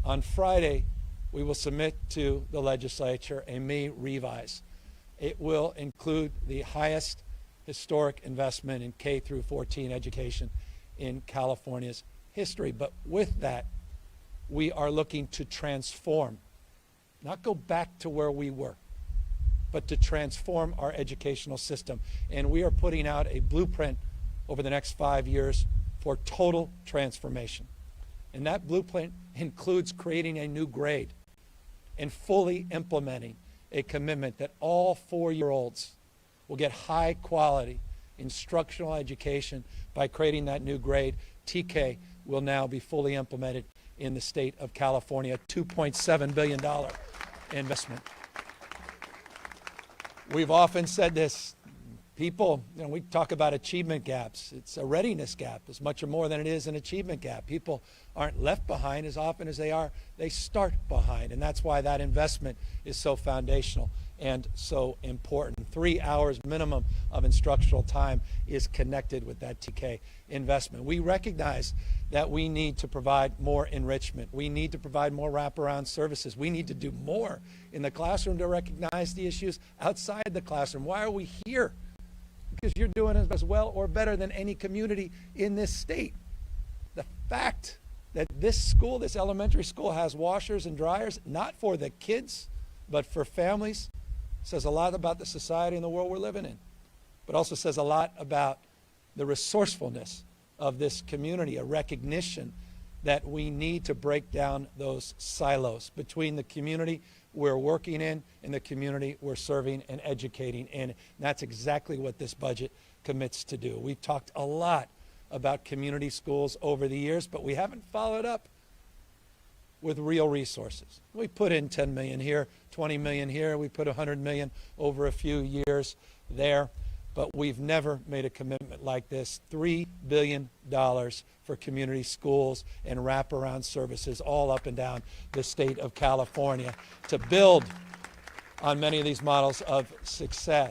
On Friday, we will submit to the legislature a May revise. It will include the highest historic investment in K through 14 education in California's history. But with that, we are looking to transform, not go back to where we were, but to transform our educational system. And we are putting out a blueprint over the next 5 years for total transformation. And that blueprint includes creating a new grade and fully implementing a commitment that all 4-year-olds will get high quality instructional education by creating that new grade. TK will now be fully implemented in the state of California, a $2.7 billion investment. We've often said this, people, we talk about achievement gaps. It's a readiness gap as much or more than it is an achievement gap. People aren't left behind as often as they start behind. And that's why that investment is so foundational and so important. 3 hours minimum of instructional time is connected with that TK investment. We recognize that we need to provide more enrichment. We need to provide more wraparound services. We need to do more in the classroom to recognize the issues outside the classroom. Why are we here? Because you're doing it as well or better than any community in this state. The fact that this school, this elementary school, has washers and dryers, not for the kids, but for families, says a lot about the society and the world we're living in, but also says a lot about the resourcefulness of this community, a recognition that we need to break down those silos between the community we're working in and the community we're serving and educating in. And that's exactly what this budget commits to do. We've talked a lot about community schools over the years, but we haven't followed up with real resources. We put in $10 million here, $20 million here, we put $100 million over a few years there, but we've never made a commitment like this. $3 billion for community schools and wraparound services all up and down the state of California to build on many of these models of success.